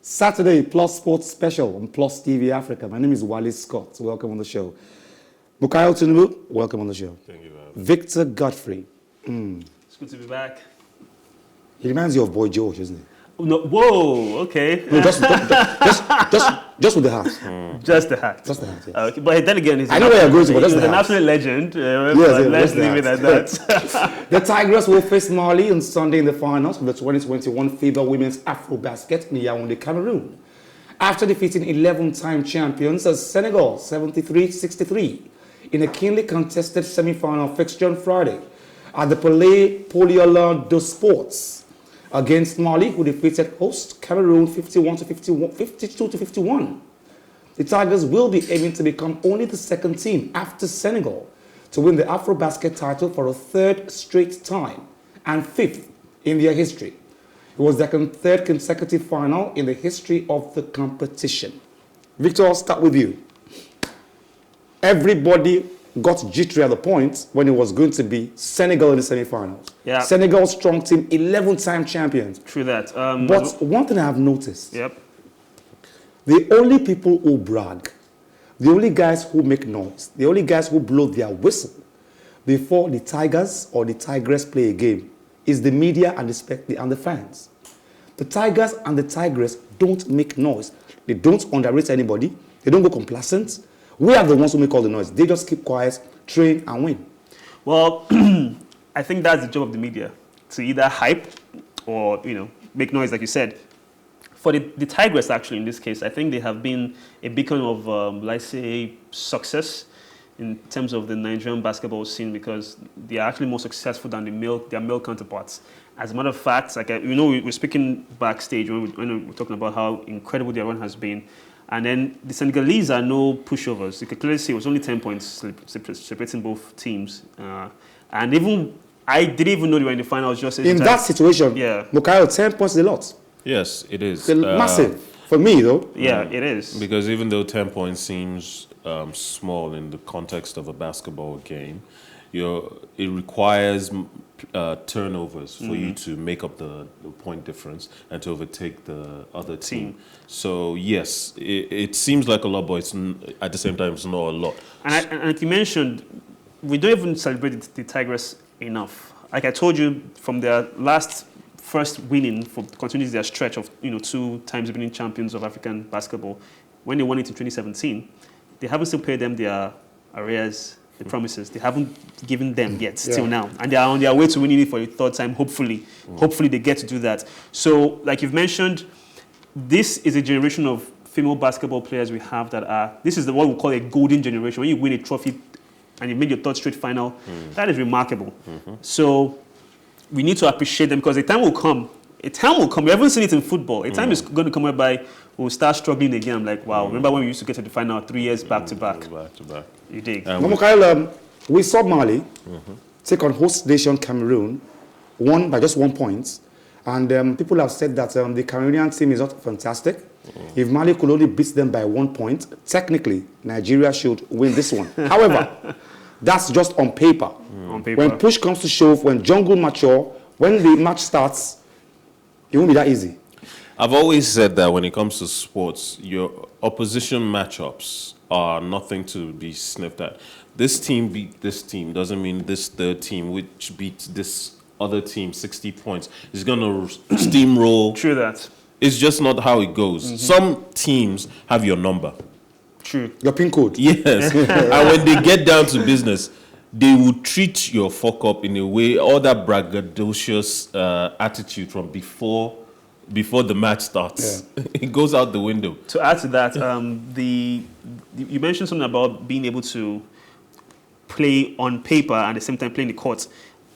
Saturday, Plus Sports Special on Plus TV Africa. My name is Wally Scott. Welcome on the show. Bukayo Tinubu, welcome on the show. Thank you, man. Victor Godfrey. It's good to be back. He reminds you of Boy George, isn't he? No, whoa, okay. No, just with the hat. Just the hat. Just the hat, yes. Okay, but then again, I know where you're going to, but that's he's the an hat. absolute legend. Let's leave it at that. The Tigress will face Mali on Sunday in the finals of the 2021 FIBA Women's Afrobasket in Yaoundé, Cameroon. After defeating 11-time champions as Senegal 73-63 in a keenly contested semi-final fixture on Friday at the Palais Polyolin de Sports against Mali, who defeated host Cameroon 52-51. The Tigers will be aiming to become only the second team after Senegal to win the Afrobasket title for a third straight time and fifth in their history. It was their third consecutive final in the history of the competition. Victor, I'll start with you. Everybody got jittery at the point when it was going to be Senegal in the semi-finals. Yeah. Senegal strong team, 11-time champions. True that. But one thing I have noticed, Yep. the only people who brag, the only guys who make noise, the only guys who blow their whistle before the Tigers or the Tigress play a game is the media and the fans. The Tigers and the Tigress don't make noise. They don't underrate anybody. They don't go complacent. We are the ones who make all the noise. They just keep quiet, train, and win. Well, I think that's the job of the media, to either hype or, make noise, like you said. For the Tigress, actually, in this case, I think they have been a beacon of, let's say, success in terms of the Nigerian basketball scene, because they are actually more successful than their male counterparts. As a matter of fact, we're speaking backstage when we're talking about how incredible their run has been. And then the Senegalese are no pushovers. You can clearly see it was only 10 points separating both teams. And even, I didn't even know they were in the finals. In that situation, yeah. Bukayo, 10 points is a lot. Yes, it is. It's massive. For me, though. Yeah, it is. Because even though 10 points seems small in the context of a basketball game, it requires turnovers for you to make up the point difference and to overtake the other team. So yes, it seems like a lot, but it's at the same time it's not a lot. And like you mentioned, we don't even celebrate the Tigress enough. Like I told you, from their first winning for continues their stretch of 2 times winning champions of African basketball, when they won it in 2017, they haven't still paid them their arrears. The promises they haven't given them yet till now, and they are on their way to winning it for the third time. Hopefully they get to do that. So, like you've mentioned, this is a generation of female basketball players we have that are. This is what we call a golden generation. When you win a trophy and you made your third straight final, that is remarkable. So we need to appreciate them, because a time will come. We haven't seen it in football. A time is going to come whereby we'll start struggling again. I'm like, wow, remember when we used to get to the final 3 years back to back? You dig? We saw Mali take on host nation Cameroon, won by just 1 point. And people have said that the Cameroonian team is not fantastic. If Mali could only beat them by 1 point, technically, Nigeria should win this one. However, that's just on paper. On paper. When push comes to shove, when jungle mature, when the match starts, it won't be that easy. I've always said that when it comes to sports, your opposition matchups are nothing to be sniffed at. This team beat this team doesn't mean this third team, which beats this other team 60 points, is going to steamroll. True that. It's just not how it goes. Some teams have your number. True. Your pin code. Yes. And when they get down to business, they will treat your fuck up in a way, all that braggadocious attitude from before the match starts. Yeah. It goes out the window. To add to that, you mentioned something about being able to play on paper and at the same time play in the court.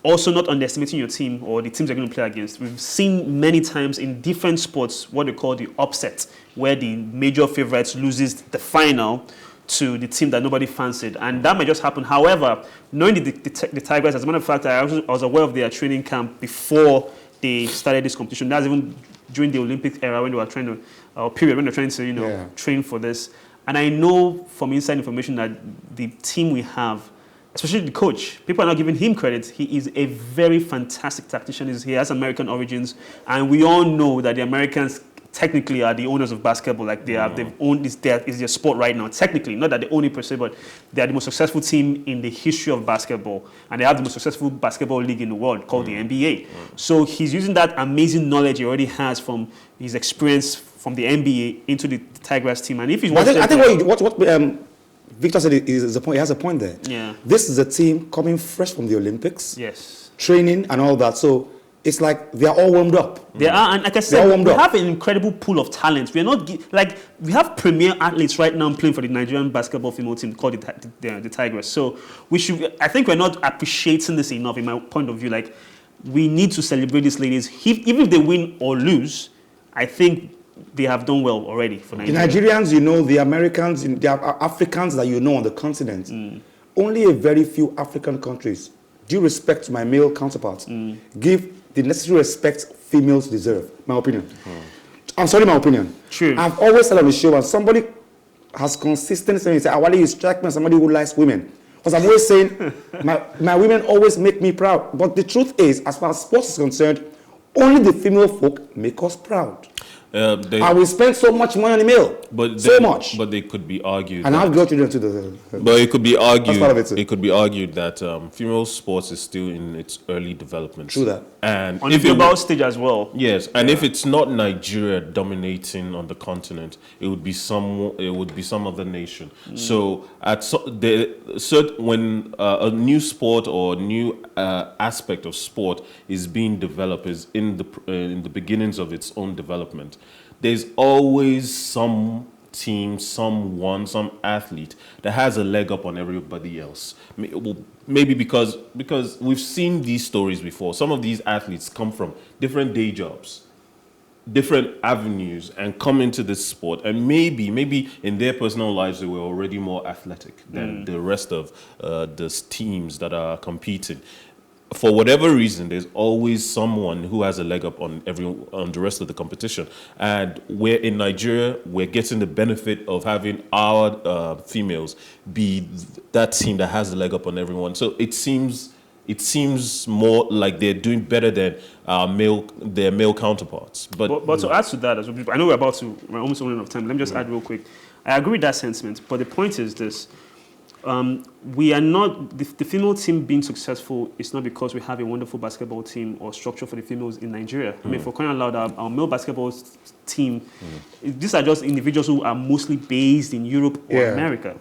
Also not underestimating your team or the teams you're going to play against. We've seen many times in different sports what they call the upset, where the major favorites loses the final to the team that nobody fancied. And that might just happen. However, knowing the Tigress, as a matter of fact, I was aware of their training camp before they started this competition. That's even during the Olympic era when they were trying to, period, when they're trying to, train for this. And I know from inside information that the team we have, especially the coach, people are not giving him credit. He is a very fantastic tactician. He has American origins. And we all know that the Americans technically are the owners of basketball. Like they've owned is their sport right now. Technically, not that they own it per se, but they are the most successful team in the history of basketball, and they have the most successful basketball league in the world called the NBA. So he's using that amazing knowledge he already has from his experience from the NBA into the Tigress team. And if he's I think what Victor said is a point. He has a point there. Yeah. This is a team coming fresh from the Olympics. Yes. Training and all that. So it's like they are all warmed up. They are, and like I said, we have an incredible pool of talent. We are not we have premier athletes right now playing for the Nigerian basketball female team called the Tigress. So I think we're not appreciating this enough, in my point of view. Like, we need to celebrate these ladies. Even if they win or lose, I think they have done well already for Nigeria. The Nigerians, the Americans, the Africans that on the continent, only a very few African countries, due respect to my male counterparts, give the necessary respect females deserve. My opinion. I'm sorry, my opinion. True. I've always said on the show, and somebody has consistently said, "Awale, you strike me as somebody who likes women." Because I'm always saying, my women always make me proud. But the truth is, as far as sports is concerned, only the female folk make us proud. And we spend so much money on the male, so much. But they could be argued. And I'll go to the. But it could be argued. Part of it too. It could be argued that female sports is still in its early development. True that. And on the global stage as well. Yes, and if it's not Nigeria dominating on the continent, it would be some other nation. So when a new sport or new aspect of sport is being developed, is in the beginnings of its own development, there's always some team, some athlete that has a leg up on everybody else. Maybe because we've seen these stories before. Some of these athletes come from different day jobs, different avenues, and come into this sport. And maybe in their personal lives, they were already more athletic than the rest of the teams that are competing. For whatever reason, there's always someone who has a leg up on the rest of the competition. And we're in Nigeria, we're getting the benefit of having our females be that team that has a leg up on everyone. So it seems more like they're doing better than their male counterparts. But to add to that, I know we're almost running out of time. Let me just add real quick. I agree with that sentiment, but the point is this. We are not, the female team being successful is not because we have a wonderful basketball team or structure for the females in Nigeria. I mean, for crying out loud, our male basketball team, these are just individuals who are mostly based in Europe or America.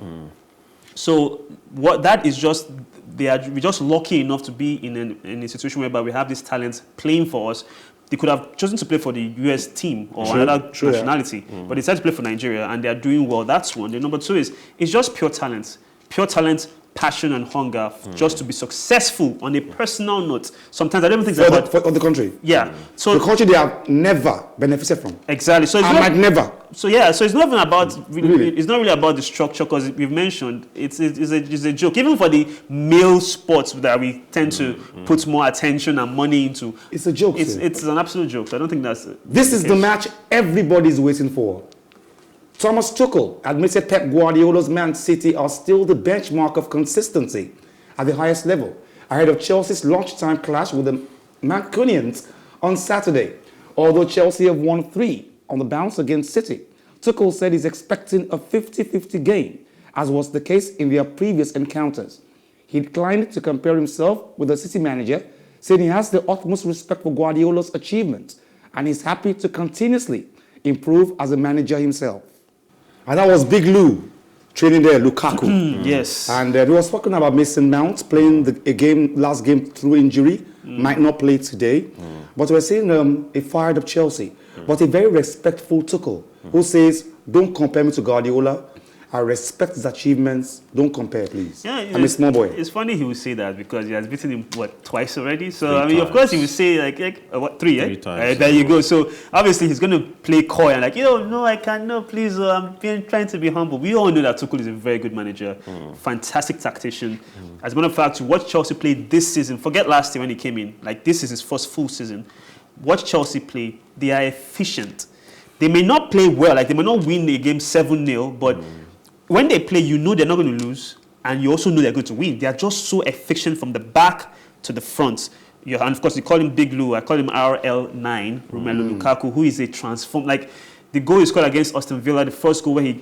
So what that is just, we're just lucky enough to be in a situation whereby we have these talents playing for us. They could have chosen to play for the US team or another nationality, but they decided to play for Nigeria, and they are doing well. That's one. The number two is, it's just pure talent. Pure talent, passion, and hunger just to be successful on a personal note. Sometimes I don't think for the country. Yeah. So the country they have never benefited from. Exactly. So it's never. So yeah. So it's not even about it's not really about the structure, because we've mentioned it's a joke. Even for the male sports that we tend to put more attention and money into, it's a joke. It's an absolute joke. So I don't think that's. This is the match everybody's waiting for. Thomas Tuchel admitted Pep Guardiola's Man City are still the benchmark of consistency at the highest level, ahead of Chelsea's lunchtime clash with the Mancunians on Saturday. Although Chelsea have won 3 on the bounce against City, Tuchel said he's expecting a 50-50 game, as was the case in their previous encounters. He declined to compare himself with the City manager, saying he has the utmost respect for Guardiola's achievements and is happy to continuously improve as a manager himself. And that was Big Lou training there, Lukaku. Yes. And we were talking about Mason Mount playing last game through injury, might not play today. But we're seeing a fired up Chelsea, but a very respectful Tuchel, who says, don't compare me to Guardiola. I respect his achievements. Don't compare, please. Yeah, I'm a small boy. It's funny he would say that, because he has beaten him, twice already? So, of course, he would say, 3, 3 times. There you go. So, obviously, he's going to play coy and no, I can't, no, please, I'm trying to be humble. We all know that Tuchel is a very good manager, fantastic tactician. As a matter of fact, to watch Chelsea play this season, forget last year when he came in, this is his first full season. Watch Chelsea play. They are efficient. They may not play well, they may not win a game 7-0, but when they play, you know they're not going to lose, and you also know they're going to win. They are just so efficient from the back to the front. Yeah, and of course, you call him Big Lou. I call him RL9, Romelu Lukaku, who is a transform. Like, the goal he scored against Aston Villa, the first goal where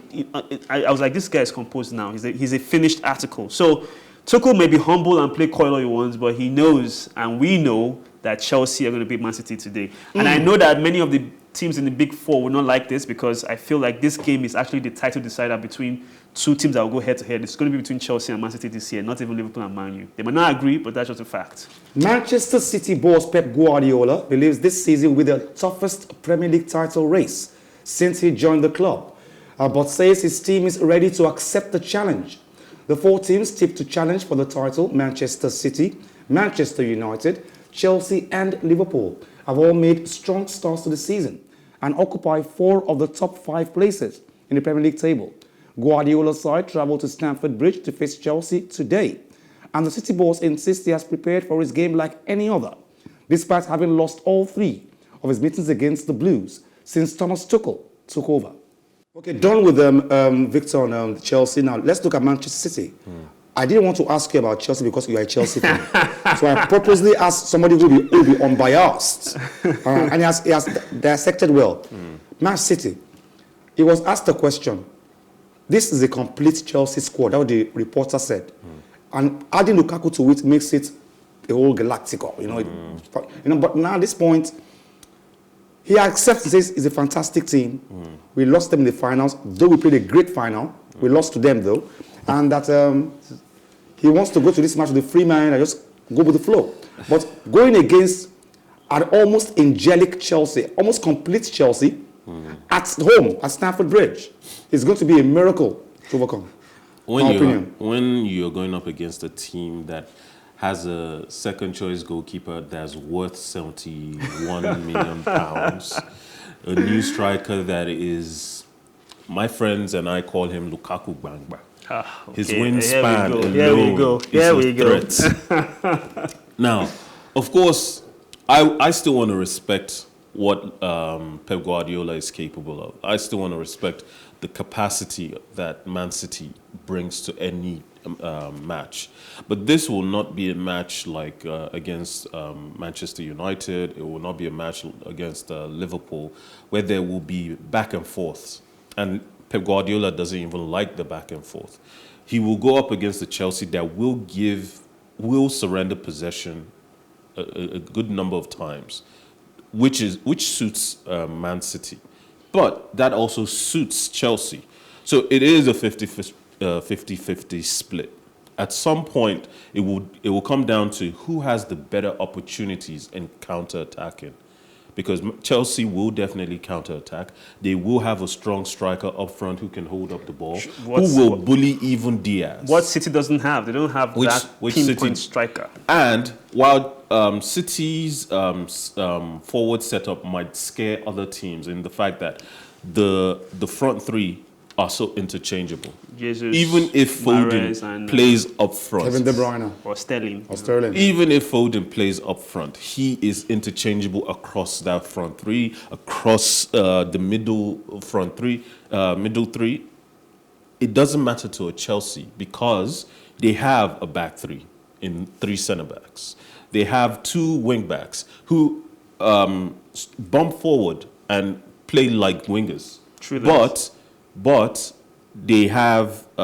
I was like, this guy is composed now. He's a finished article. So, Tuchel may be humble and play coy all he wants, but he knows, and we know, that Chelsea are going to beat Man City today. And I know that many of the teams in the Big Four will not like this, because I feel like this game is actually the title decider between two teams that will go head-to-head. It's going to be between Chelsea and Man City this year, not even Liverpool and Man U. They might not agree, but that's just a fact. Manchester City boss Pep Guardiola believes this season will be the toughest Premier League title race since he joined the club, but says his team is ready to accept the challenge. The four teams tipped to challenge for the title, Manchester City, Manchester United, Chelsea and Liverpool, have all made strong starts to the season and occupy 4 of the top 5 places in the Premier League table. Guardiola's side travelled to Stamford Bridge to face Chelsea today, and the City boss insists he has prepared for his game like any other, despite having lost all 3 of his meetings against the Blues since Thomas Tuchel took over. Okay, done with Victor on Chelsea. Now, let's look at Manchester City. I didn't want to ask you about Chelsea because you are a Chelsea fan. So I purposely asked somebody who will be unbiased. And he has dissected well. Man City, he was asked a question. This is a complete Chelsea squad, that's what the reporter said. And adding Lukaku to it makes it a whole Galactico. But now at this point, he accepts and says it's a fantastic team. We lost them in the finals, though we played a great final. We lost to them though. And that he wants to go to this match with a free mind and just go with the flow. But going against an almost angelic Chelsea, almost complete Chelsea, at home at Stamford Bridge, is going to be a miracle to overcome. When you're going up against a team that has a second choice goalkeeper that's worth £71 million, a new striker that is, my friends and I call him Lukaku Bangba. His wingspan alone is a threat. Now, of course, I still want to respect what Pep Guardiola is capable of. I still want to respect the capacity that Man City brings to any match. But this will not be a match like against Manchester United. It will not be a match against Liverpool where there will be back and forth. And Pep Guardiola doesn't even like the back and forth. He will go up against the Chelsea that will surrender possession a good number of times, which suits Man City. But that also suits Chelsea. So it is a 50-50 split. At some point, it will come down to who has the better opportunities in counter-attacking. Because Chelsea will definitely counter-attack. They will have a strong striker up front who can hold up the ball, who will bully even Diaz. What City doesn't have. They don't have that pinpoint striker. And while City's forward setup might scare other teams in the fact that the front 3 are so interchangeable. Jesus, even if Foden plays up front. Kevin De Bruyne. Or Sterling. Even if Foden plays up front, he is interchangeable across that front 3, across the middle middle 3. It doesn't matter to a Chelsea because they have a back 3 in 3 centre-backs. They have 2 wing-backs who bump forward and play like wingers. True. But they have 2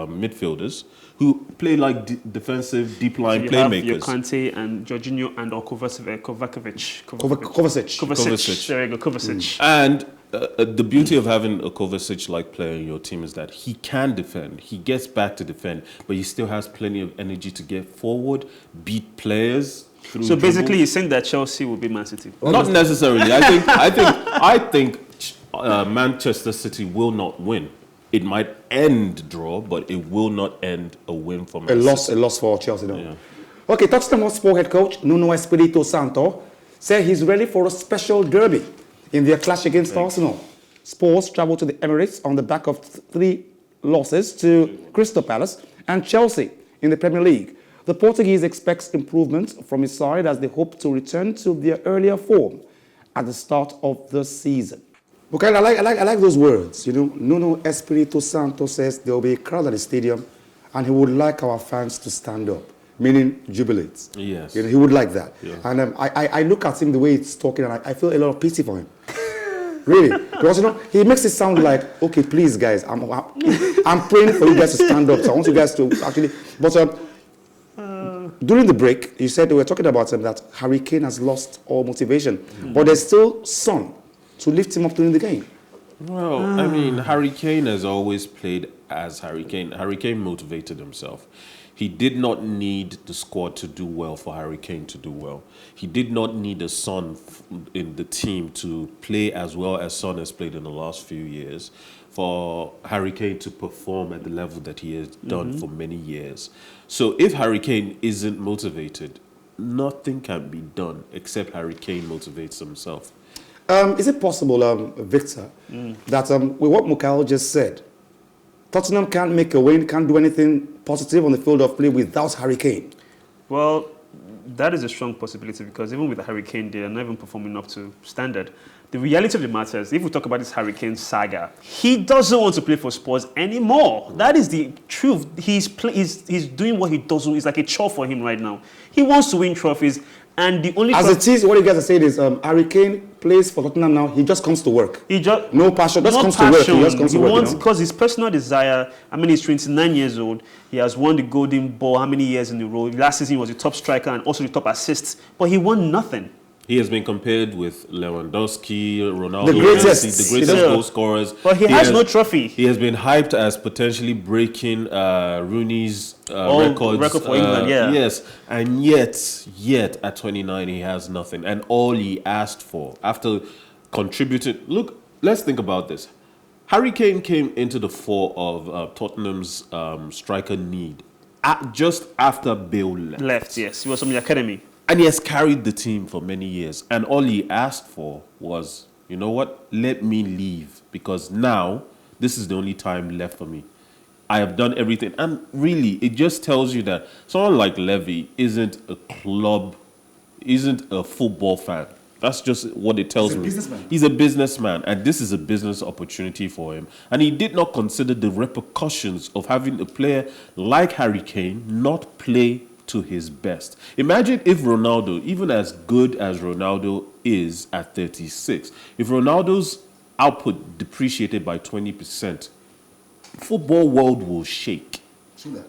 midfielders who play like defensive deep line playmakers. You have Kante and Jorginho and Kovacic. There you go, Kovacic. And the beauty of having a Kovacic-like player in your team is that he can defend. He gets back to defend, but he still has plenty of energy to get forward, beat players. So basically, you're saying that Chelsea will be Man City? Not necessarily. I think Manchester City will not win. It might end draw, but it will not end a win for Man City. A loss for Chelsea. No? Yeah. Okay, Tottenham Hotspur head coach Nuno Espirito Santo said he's ready for a special derby in their clash against Arsenal. Spurs travel to the Emirates on the back of 3 losses to Crystal Palace and Chelsea in the Premier League. The Portuguese expects improvement from his side as they hope to return to their earlier form at the start of the season. Okay, I like those words. Nuno Espirito Santo says there will be a crowd at the stadium and he would like our fans to stand up. meaning jubilate. Yes. He would like that. Yeah. And I look at him the way he's talking, and I feel a lot of pity for him. Really, because he makes it sound like, okay, please, guys, I'm praying for you guys to stand up. So I want you guys to actually. But during the break, you said we were talking about that Harry Kane has lost all motivation, but there's still Son to lift him up during the game. Well, I mean, Harry Kane has always played as Harry Kane. Harry Kane motivated himself. He did not need the squad to do well for Harry Kane to do well. He did not need a Son in the team to play as well as Son has played in the last few years for Harry Kane to perform at the level that he has done for many years. So if Harry Kane isn't motivated, nothing can be done except Harry Kane motivates himself. Is it possible, Victor, that with what Mukael just said, Tottenham can't make a win, can't do anything positive on the field of play without Harry Kane? Well, that is a strong possibility because even with the Harry Kane, they are not even performing up to standard. The reality of the matter is, if we talk about this Harry Kane saga, he doesn't want to play for Spurs anymore. That is the truth. He's doing what he does. It's like a chore for him right now. He wants to win trophies. And the only as it is, what you guys are saying is Harry Kane plays for Tottenham now. He just comes to work. No passion. Just comes to work. He just comes to work. Because his personal desire. I mean, he's 29 years old. He has won the Golden Ball how many years in a row? Last season he was the top striker and also the top assists. But he won nothing. He has been compared with Lewandowski, Ronaldo, the greatest goal scorers. But he has no trophy. He has been hyped as potentially breaking Rooney's record for England. Yes, and yet at 29 he has nothing. And all he asked for after contributing. Look, let's think about this. Harry Kane came into the fore of Tottenham's striker need just after Bale left. Yes, he was from the academy. And he has carried the team for many years. And all he asked for was, you know what, let me leave. Because now, this is the only time left for me. I have done everything. And really, it just tells you that someone like Levy isn't a football fan. That's just what it tells me. He's a businessman. And this is a business opportunity for him. And he did not consider the repercussions of having a player like Harry Kane not play to his best. Imagine if Ronaldo, even as good as Ronaldo is at 36, if Ronaldo's output depreciated by 20%, football world will shake.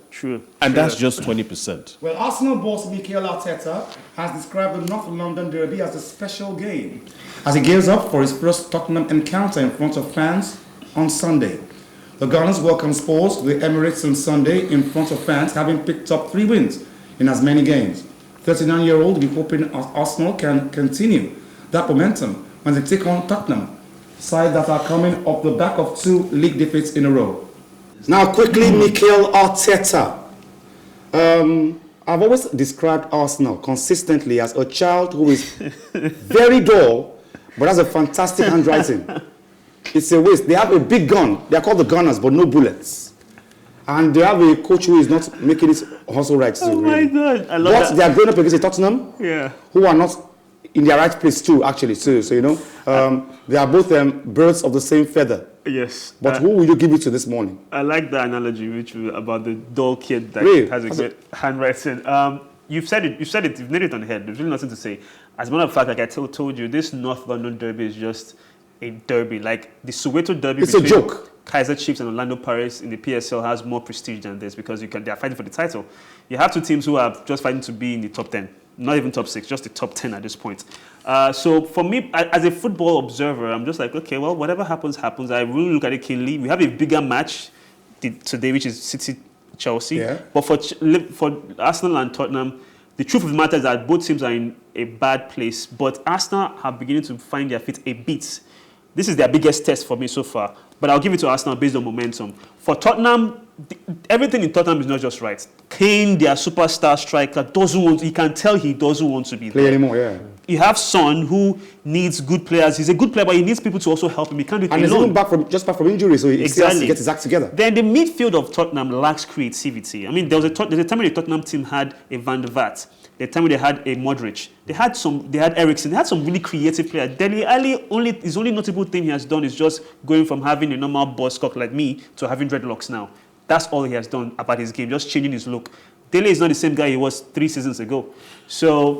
True. And that's just 20%. Well, Arsenal boss Mikel Arteta has described the North London Derby as a special game as he gears up for his first Tottenham encounter in front of fans on Sunday. The Gunners welcome Spurs to the Emirates on Sunday in front of fans, having picked up 3 wins in as many games. 39-year-old will be hoping Arsenal can continue that momentum when they take on Tottenham, side that are coming off the back of 2 league defeats in a row. Now, quickly, Mikel Arteta. I've always described Arsenal consistently as a child who is very dull, but has a fantastic handwriting. It's a waste. They have a big gun. They are called the Gunners, but no bullets. And they have a coach who is not making it hustle right too. Oh my God, I love that. But they are going up against Tottenham, who are not in their right place too, actually, too. So, they are both birds of the same feather. Yes. But who will you give it to this morning? I like the analogy about the dull kid that has a great handwriting. You've said it. You've nailed it on the head. There's really nothing to say. As a matter of fact, like I told you, this North London Derby is just a derby. Like the Soweto Derby. It's a joke. Kaiser Chiefs and Orlando Pirates in the PSL has more prestige than this because they are fighting for the title. You have 2 teams who are just fighting to be in the top 10, not even top 6, just the top 10 at this point. So for me, as a football observer, I'm just like, okay, well, whatever happens, happens. I really look at it keenly. We have a bigger match today, which is City-Chelsea. Yeah. But for Arsenal and Tottenham, the truth of the matter is that both teams are in a bad place. But Arsenal are beginning to find their feet a bit. This is their biggest test for me so far. But I'll give it to Arsenal based on momentum. For Tottenham, everything in Tottenham is not just right. Kane, their superstar striker, you can tell he doesn't want to be play there anymore, yeah. You have Son, who needs good players. He's a good player, but he needs people to also help him. He can't do it alone. And he's even back from injury, so he still has to get his act together. Then the midfield of Tottenham lacks creativity. I mean, there's a time when the Tottenham team had a Van der Vaart. The time when they had a Modric. They had Eriksen. They had some really creative players. Dele Alli, his only notable thing he has done is just going from having a normal buzz cock like me to having dreadlocks now. That's all he has done about his game, just changing his look. Dele is not the same guy he was 3 seasons ago. So,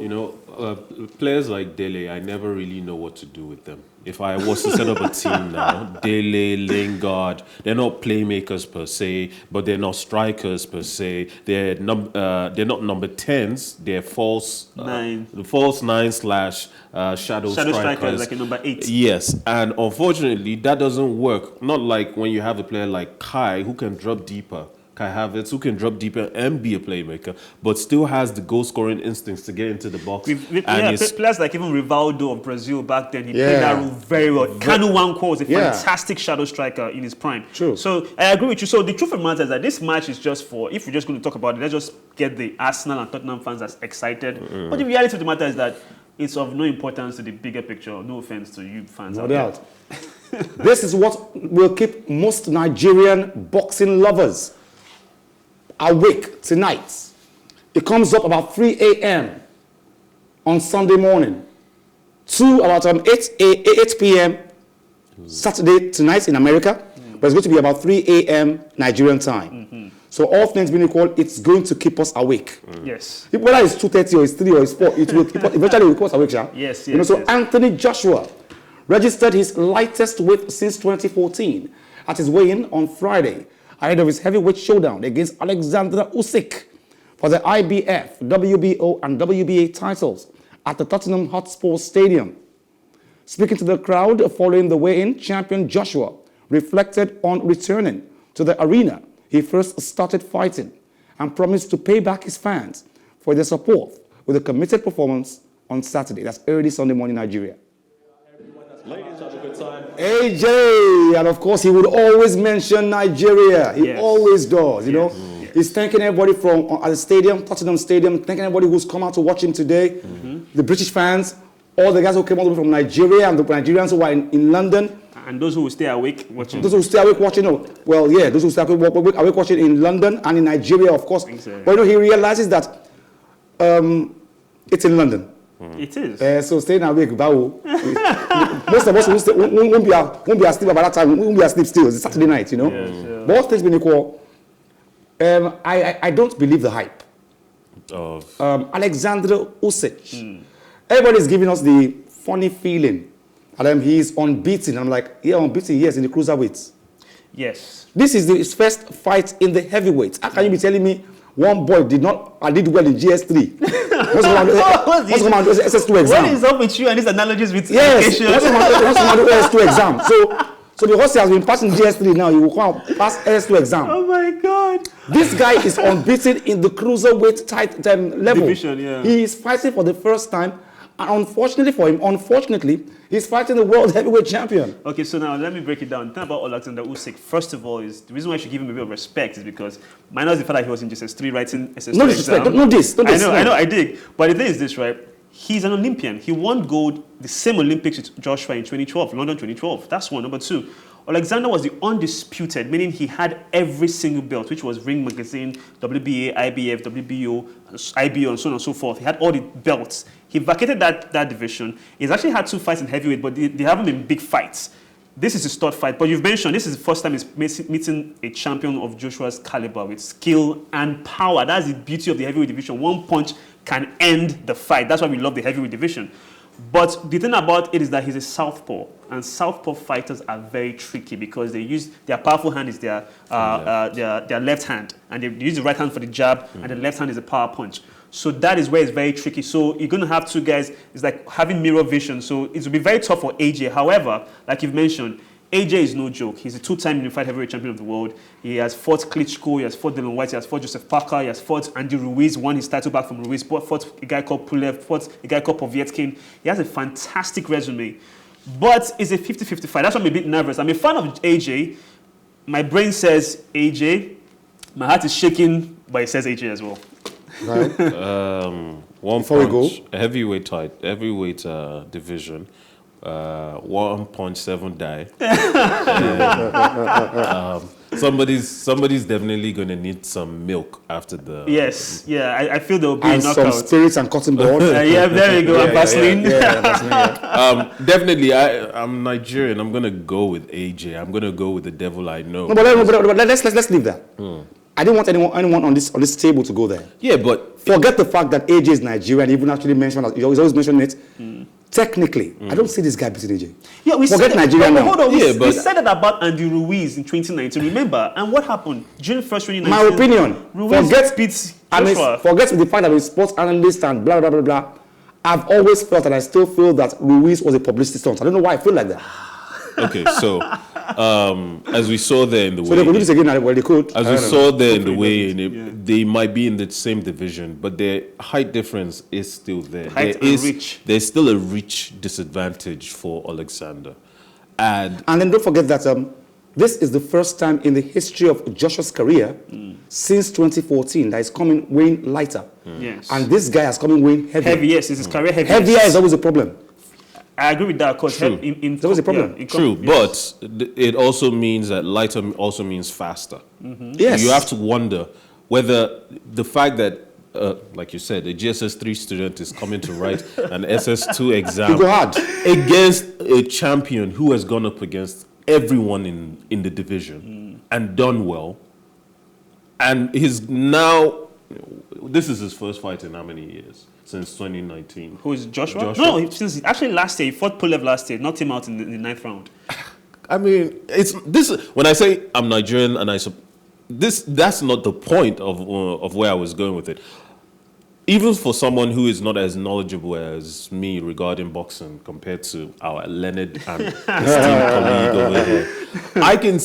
players like Dele, I never really know what to do with them. If I was to set up a team now, Dele, Lingard, they're not playmakers per se, but they're not strikers per se. They're not number 10s. They're false 9/shadow strikers, like a number 8. Yes, and unfortunately, that doesn't work. Not like when you have a player like Kai who can drop deeper. Kai Havertz, who can drop deeper and be a playmaker, but still has the goal-scoring instincts to get into the box. Players like even Rivaldo of Brazil back then, he played that role very well. Kanu Nwankwo was a fantastic shadow striker in his prime. True. So I agree with you. So the truth of the matter is that this match is just for, if we're just going to talk about it, let's just get the Arsenal and Tottenham fans as excited. But the reality of the matter is that it's of no importance to the bigger picture. No offense to you fans out there. This is what will keep most Nigerian boxing lovers awake tonight. It comes up about 3 a.m. on Sunday morning to about 8 p.m. Saturday tonight in America, but it's going to be about 3 a.m. Nigerian time. So all things being equal, it's going to keep us awake. Yes. Whether it's 2:30 or it's 3 or it's 4, it will eventually keep us awake. Yes. So Anthony Joshua registered his lightest weight since 2014 at his weigh-in on Friday, ahead of his heavyweight showdown against Alexander Usik for the IBF, WBO, and WBA titles at the Tottenham Hotspur Stadium. Speaking to the crowd following the weigh-in, champion Joshua reflected on returning to the arena he first started fighting and promised to pay back his fans for their support with a committed performance on Saturday. That's early Sunday morning, Nigeria. Ladies, have a good time. AJ, and of course he would always mention Nigeria. He always does, you know. He's thanking everybody from at the stadium, Tottenham Stadium, thanking everybody who's come out to watch him today. The British fans, all the guys who came all the way from Nigeria, and the Nigerians who are in London. And those who will stay awake watching. Those who stay awake watching, those who stay awake watching in London and in Nigeria, of course. Exactly. But he realizes that it's in London. It is. So staying awake, most of us won't be asleep by that time. We won't be asleep still. It's Saturday night, you know. But all things being equal, I don't believe the hype of Alexander Usik. Everybody's giving us the funny feeling that he's unbeaten. I'm like, unbeaten, yes, in the cruiserweights. Yes. This is his first fight in the heavyweight. How can you be telling me one boy did well in GS3? What's going on do SS2 exam? What is up with you and these analogies with education? What's going on do SS2 exam? So the horse has been passing GS3 now. He will come and pass SS2 exam. Oh my God! This guy is unbeaten in the cruiserweight level. Division, yeah. He is fighting for the first time, and unfortunately for him, he's fighting the world heavyweight champion. Okay, so now let me break it down. The thing about Alexander Usik, first of all, is the reason why I should give him a bit of respect is because minus the fact that he was in GS3 writing SS2 no disrespect, exam. no this. I know, I dig. But the thing is this, right? He's an Olympian. He won gold the same Olympics with Joshua in 2012, London 2012. That's one. Number two, Alexander was the undisputed, meaning he had every single belt, which was Ring Magazine, WBA, IBF, WBO, IBO, and so on and so forth. He had all the belts. He vacated that division. He's actually had 2 fights in heavyweight, but they haven't been big fights. This is his third fight. But you've mentioned this is the first time he's meeting a champion of Joshua's caliber with skill and power. That's the beauty of the heavyweight division. One punch can end the fight. That's why we love the heavyweight division. But the thing about it is that he's a southpaw, and southpaw fighters are very tricky because they use their powerful hand is their left hand, and they use the right hand for the jab, and the left hand is a power punch. So that is where it's very tricky. So you're going to have 2 guys. It's like having mirror vision. So it will be very tough for AJ. However, like you've mentioned, AJ is no joke. He's a 2-time unified heavyweight champion of the world. He has fought Klitschko, he has fought Dylan White, he has fought Joseph Parker, he has fought Andy Ruiz, won his title back from Ruiz, fought a guy called Pulev, fought a guy called Povetkin. He has a fantastic resume. But it's a 50-50 fight. That's why I'm a bit nervous. I'm a fan of AJ. My brain says AJ. My heart is shaking, but it says AJ as well. Right. One Before punch, we go, heavyweight division, 1.7 die. Somebody's definitely going to need some milk after the. Yes, I feel there will be a and knockout. some spirits and cotton ball. Yeah, there you go. And Vaseline. Definitely, I'm Nigerian. I'm going to go with AJ. I'm going to go with the devil I know. No, but let's leave that. I didn't want anyone on this table to go there. Yeah, but Forget the fact that AJ is Nigerian. Even actually mentioned, he's always mentioning it. Technically, I don't see this guy beating AJ. Yeah, we Forget said Nigeria now. Hold on, Yeah, we but- said that about Andy Ruiz in 2019. Remember? And what happened during first 2019? My opinion. Ruiz beats Joshua. Forget the fact that he's sports analyst and blah blah blah blah. I've always felt, and I still feel, that Ruiz was a publicity stunt. I don't know why I feel like that. okay, so as we saw there in the So they could do way, this again. Well, they could. as I we don't know. saw there in the Hopefully way, it doesn't, they might be in the same division, but their height difference is still there. Height There and reach. There's still a reach disadvantage for Alexander, and And then don't forget that this is the first time in the history of Joshua's career since 2014 that he's coming weighing lighter. Yes. And this guy has come in weighing heavier. Heavy, yes, it's his career heavy. Heavier is always a problem. I agree with that, because True. in That was a problem. true, but it also means that lighter also means faster. Yes. You have to wonder whether the fact that, like you said, a GSS3 student is coming to write an SS2 exam You go hard. against a champion who has gone up against everyone in the division and done well. And he's now, this is his first fight in how many years? Since 2019. Who is Joshua? Joshua. No, since actually last year, he fought Pulev last year, knocked him out in the ninth round. I mean, it's this. When I say I'm Nigerian and that's not the point of where I was going with it. Even for someone who is not as knowledgeable as me regarding boxing compared to our learned and esteemed colleague over here, I can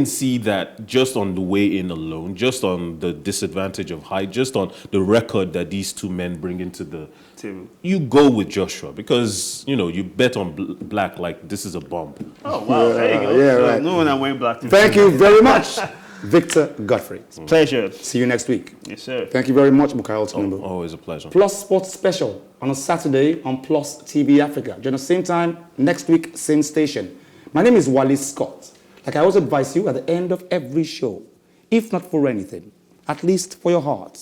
see that just on the way in alone, just on the disadvantage of height, just on the record that these two men bring into the Table. you go with Joshua because you bet on black like this is a bomb. Oh, wow. There you go. yeah, So right. no one I'm wearing black. Thank you very much, Victor Godfrey. Pleasure. See you next week. Yes, sir. Thank you very much, Mukail Tinubu. Always a pleasure. Plus Sports Special on a Saturday on Plus TV Africa. Join us same time next week, same station. My name is Wally Scott. Like I always advise you at the end of every show, if not for anything, at least for your heart,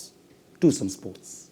do some sports.